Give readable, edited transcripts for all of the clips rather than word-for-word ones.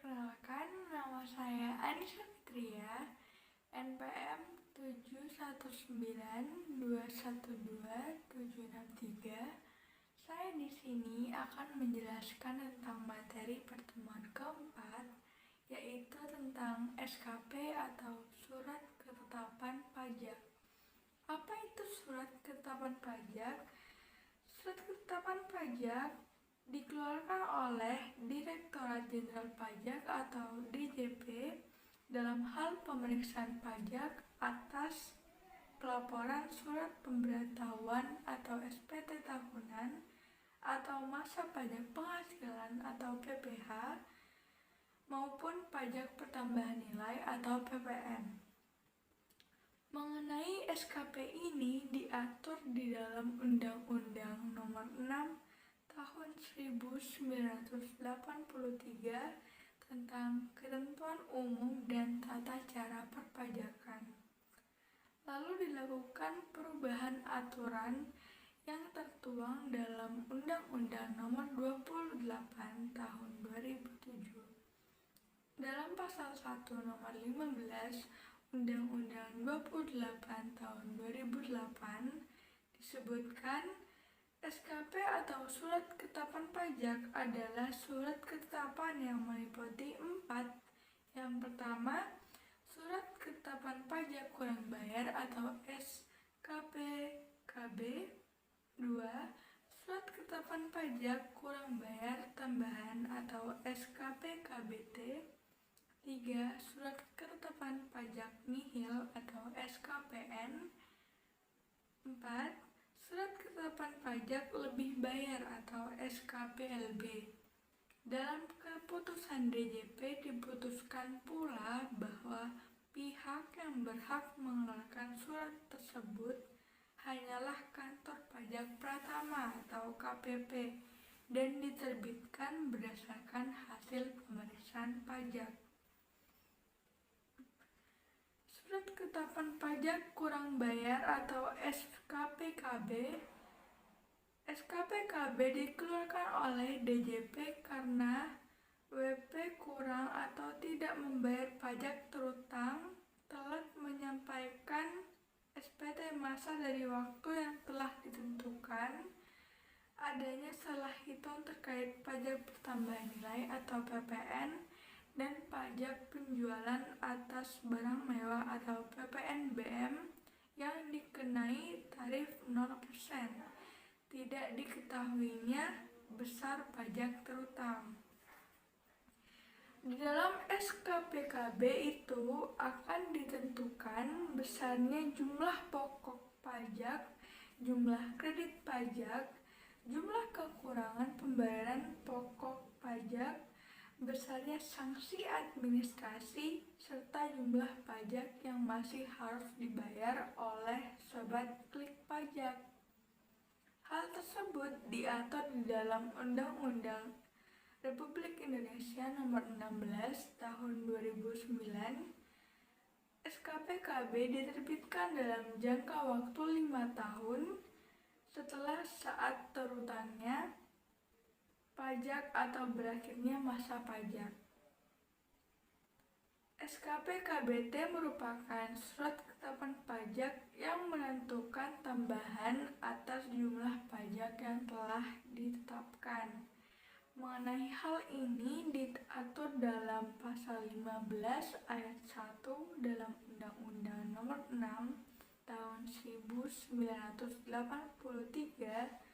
Perkenalkan, nama saya Anissa Fitria, NPM 719212763. Saya di sini akan menjelaskan tentang materi pertemuan keempat, yaitu tentang SKP atau Surat Ketetapan Pajak. Apa itu Surat Ketetapan Pajak? Surat Ketetapan Pajak dikeluarkan oleh Direktorat Jenderal Pajak atau DJP dalam hal pemeriksaan pajak atas pelaporan surat pemberitahuan atau SPT tahunan atau masa pajak penghasilan atau PPH maupun pajak pertambahan nilai atau PPN. Mengenai SKP ini diatur di dalam Undang-Undang Nomor 6 Tahun 1983 tentang Ketentuan Umum dan Tata Cara Perpajakan. Lalu dilakukan perubahan aturan yang tertuang dalam Undang-Undang Nomor 28 Tahun 2007. Dalam Pasal 1 Nomor 15 Undang-Undang 28 Tahun 2008 disebutkan SKP atau Surat Ketetapan Pajak adalah surat ketetapan yang meliputi 4. Yang pertama, Surat Ketetapan Pajak Kurang Bayar atau SKPKB. 2. Surat Ketetapan Pajak Kurang Bayar Tambahan atau SKPKBT. 3. Surat Ketetapan Pajak Nihil atau SKPN. 4. Surat Ketetapan Pajak Lebih Bayar atau SKPLB. Dalam keputusan DJP diputuskan pula bahwa pihak yang berhak mengeluarkan surat tersebut hanyalah Kantor Pajak Pratama atau KPP dan diterbitkan berdasarkan hasil pemeriksaan pajak. Surat Ketetapan Pajak Kurang Bayar atau SKPKB. SKPKB dikeluarkan oleh DJP karena WP kurang atau tidak membayar pajak terutang, telat menyampaikan SPT masa dari waktu yang telah ditentukan, adanya salah hitung terkait pajak pertambahan nilai atau PPN, dan pajak penjualan atas barang mewah atau PPNBM yang dikenai tarif 0%. Tidak diketahuinya besar pajak terutang. Di dalam SKPKB itu akan ditentukan besarnya jumlah pokok pajak, jumlah kredit pajak, jumlah kekurangan pembayaran pokok pajak, besarnya sanksi administrasi, serta jumlah pajak yang masih harus dibayar oleh sobat klik pajak. Hal tersebut diatur di dalam Undang-Undang Republik Indonesia Nomor 16 Tahun 2009. SKPKB diterbitkan dalam jangka waktu 5 tahun setelah saat terutangnya pajak atau berakhirnya masa pajak. SKPKBT merupakan surat ketetapan pajak yang menentukan tambahan atas jumlah pajak yang telah ditetapkan. Mengenai hal ini diatur dalam Pasal 15 Ayat 1 dalam Undang-Undang Nomor 6 Tahun 1983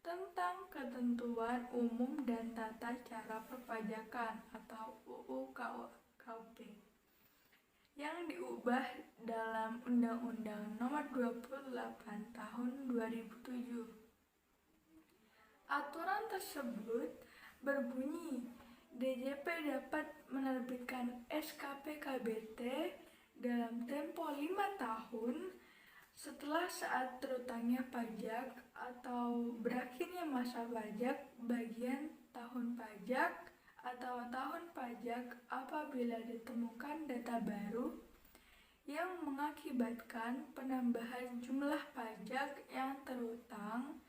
tentang Ketentuan Umum dan Tata Cara Perpajakan atau UU KUHP yang diubah dalam Undang-Undang Nomor 28 Tahun 2007. Aturan tersebut berbunyi DJP dapat menerbitkan SKPKBT dalam tempo 5 tahun setelah saat terutangnya pajak atau berakhirnya masa pajak bagian tahun pajak atau tahun pajak apabila ditemukan data baru yang mengakibatkan penambahan jumlah pajak yang terutang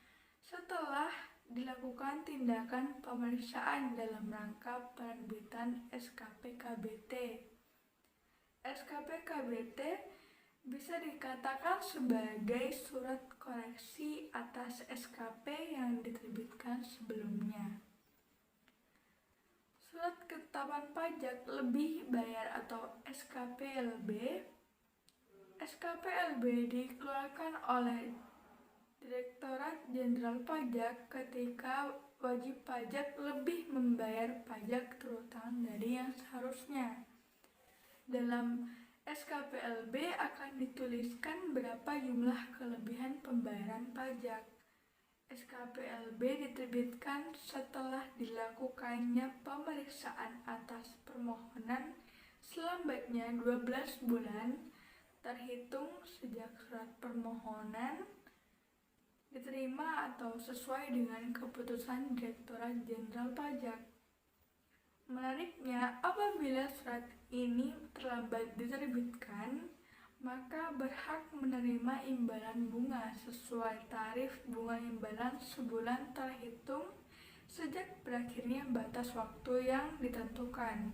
setelah dilakukan tindakan pemeriksaan dalam rangka penerbitan SKP KBT. SKP KBT bisa dikatakan sebagai surat koreksi atas SKP yang diterbitkan sebelumnya. Surat ketetapan pajak lebih bayar atau SKPLB. SKPLB dikeluarkan oleh Direktorat Jenderal Pajak ketika wajib pajak lebih membayar pajak terutang dari yang seharusnya. Dalam SKPLB akan dituliskan berapa jumlah kelebihan pembayaran pajak. SKPLB diterbitkan setelah dilakukannya pemeriksaan atas permohonan selambatnya 12 bulan terhitung sejak surat permohonan diterima atau sesuai dengan keputusan Direktorat Jenderal Pajak. Menariknya, apabila surat ini terlambat diterbitkan, maka berhak menerima imbalan bunga sesuai tarif bunga imbalan sebulan terhitung sejak berakhirnya batas waktu yang ditentukan.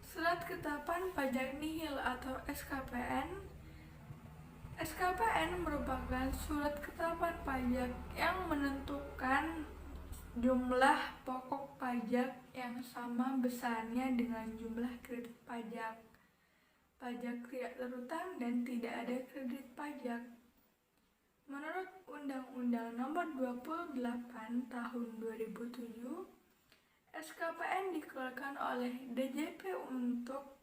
Surat ketetapan pajak nihil atau SKPN. SKPN merupakan surat ketetapan pajak yang menentukan jumlah pokok pajak yang sama besarnya dengan jumlah kredit pajak. Pajak tidak terutang dan tidak ada kredit pajak. Menurut Undang-Undang Nomor 28 Tahun 2007, SKPN dikeluarkan oleh DJP untuk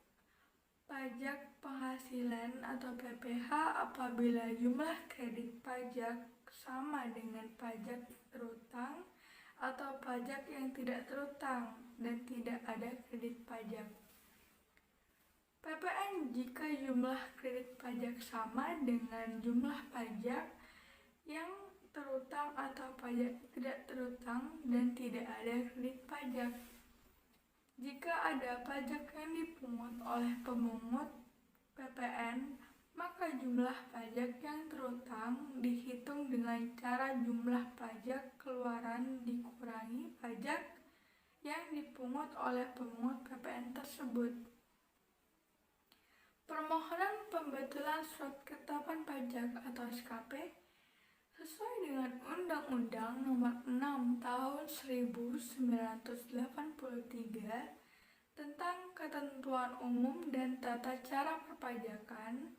pajak penghasilan atau PPH apabila jumlah kredit pajak sama dengan pajak terutang atau pajak yang tidak terutang dan tidak ada kredit pajak. PPN jika jumlah kredit pajak sama dengan jumlah pajak yang terutang atau pajak tidak terutang dan tidak ada kredit pajak. Jika ada pajak yang dipungut oleh pemungut PPN, maka jumlah pajak yang terutang dihitung dengan cara jumlah pajak keluaran dikurangi pajak yang dipungut oleh pemungut PPN tersebut. Permohonan pembetulan surat ketetapan pajak atau SKP sesuai dengan Undang-Undang Nomor 6 Tahun 1983 tentang Ketentuan Umum dan Tata Cara Perpajakan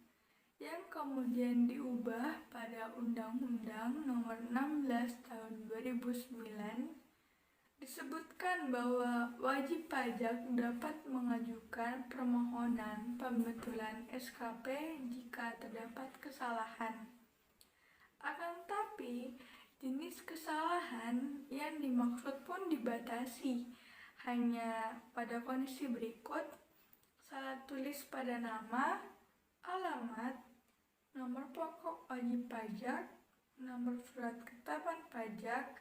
yang kemudian diubah pada Undang-Undang Nomor 16 Tahun 2009 disebutkan bahwa wajib pajak dapat mengajukan permohonan pembetulan SKP jika terdapat kesalahan. Akan tetapi, jenis kesalahan yang dimaksud pun dibatasi hanya pada kondisi berikut: salah tulis pada nama, alamat, nomor pokok wajib pajak, nomor surat ketetapan pajak,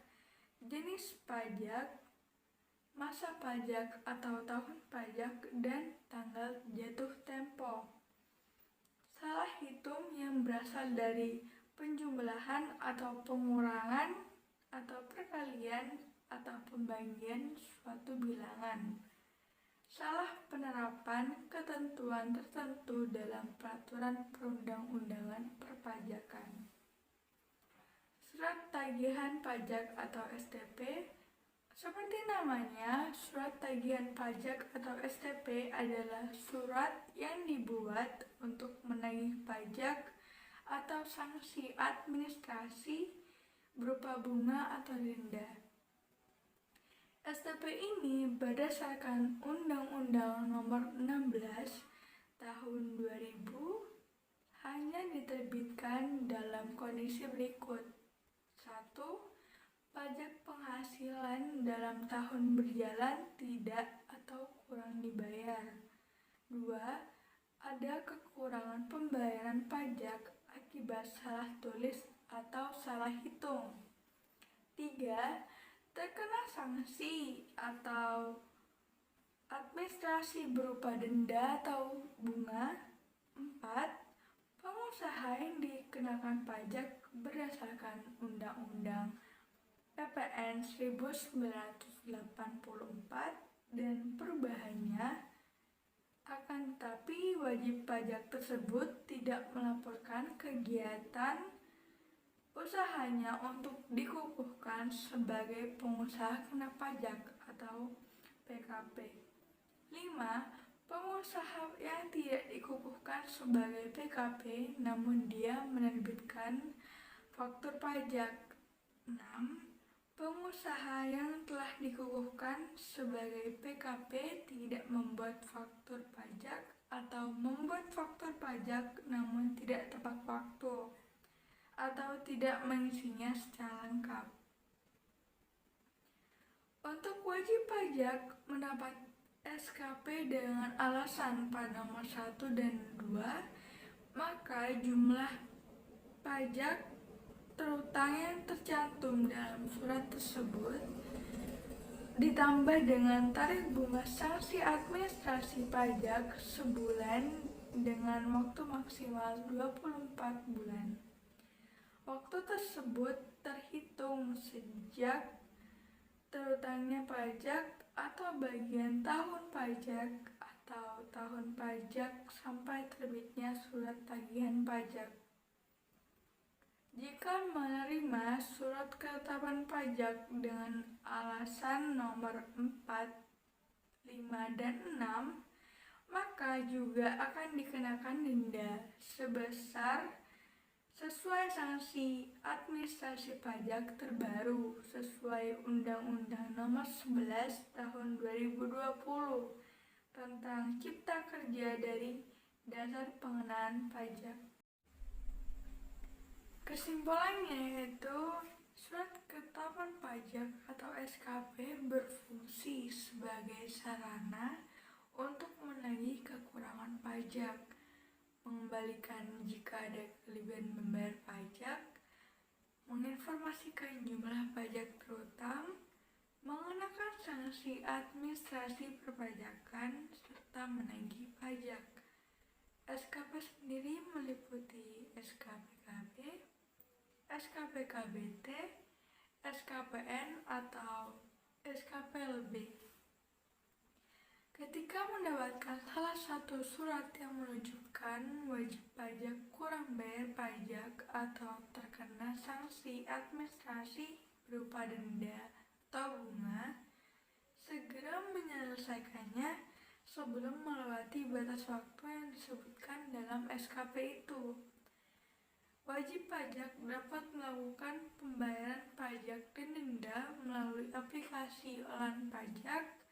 jenis pajak, masa pajak atau tahun pajak, dan tanggal jatuh tempo. Salah hitung yang berasal dari penjumlahan atau pengurangan atau perkalian atau pembagian suatu bilangan. Salah penerapan ketentuan tertentu dalam peraturan perundang-undangan perpajakan. Surat tagihan pajak atau STP. Seperti namanya, surat tagihan pajak atau STP adalah surat yang dibuat untuk menagih pajak atau sanksi administrasi berupa bunga atau denda. STP ini berdasarkan Undang-Undang Nomor 16 Tahun 2000 hanya diterbitkan dalam kondisi berikut. 1. Pajak penghasilan dalam tahun berjalan tidak atau kurang dibayar. 2. Ada kekurangan pembayaran pajak akibat salah tulis atau salah hitung. 3. Terkena sanksi atau administrasi berupa denda atau bunga. 4. Pengusaha yang dikenakan pajak berdasarkan Undang-Undang PPN 1984 dan perubahannya. Akan tetapi, wajib pajak tersebut tidak melaporkan kegiatan usahanya untuk dikukuhkan sebagai pengusaha kena pajak atau PKP. 5. Pengusaha yang tidak dikukuhkan sebagai PKP namun dia menerbitkan faktur pajak. 6. Pengusaha yang telah dikukuhkan sebagai PKP tidak membuat faktur pajak atau membuat faktur pajak namun tidak tepat waktu atau tidak mengisinya secara lengkap. Untuk wajib pajak mendapat SKP dengan alasan pada nomor 1 dan 2, maka jumlah pajak terutang yang tercantum dalam surat tersebut ditambah dengan tarif bunga sanksi administrasi pajak sebulan dengan waktu maksimal 24 bulan. Waktu tersebut terhitung sejak terutangnya pajak atau bagian tahun pajak atau tahun pajak sampai terbitnya surat tagihan pajak. Jika menerima surat ketetapan pajak dengan alasan nomor 4, 5, dan 6, maka juga akan dikenakan denda sebesar sesuai sanksi administrasi pajak terbaru sesuai Undang-Undang Nomor 11 Tahun 2020 tentang Cipta Kerja dari Dasar Pengenaan Pajak. Kesimpulannya yaitu surat ketetapan pajak atau SKP berfungsi sebagai sarana untuk menagih kekurangan pajak, mengembalikan jika ada kelebihan membayar pajak, menginformasikan jumlah pajak terutang, mengenakan sanksi administrasi perpajakan, serta menagih pajak. SKP sendiri meliputi SKPKB, SKPKBT, SKPN atau SKPLB. Ketika mendapatkan salah satu surat yang menunjukkan wajib pajak kurang bayar pajak atau terkena sanksi administrasi berupa denda atau bunga, segera menyelesaikannya sebelum melewati batas waktu yang disebutkan dalam SKP itu. Wajib pajak dapat melakukan pembayaran pajak dan denda melalui aplikasi online pajak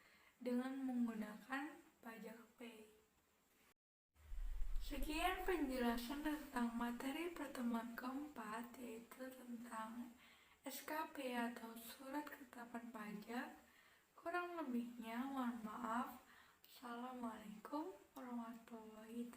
dengan menggunakan Pajak Pay. Sekian penjelasan tentang materi pertemuan keempat, yaitu tentang SKP atau Surat Ketetapan Pajak. Kurang lebihnya mohon maaf. Assalamualaikum warahmatullahi wabarakatuh.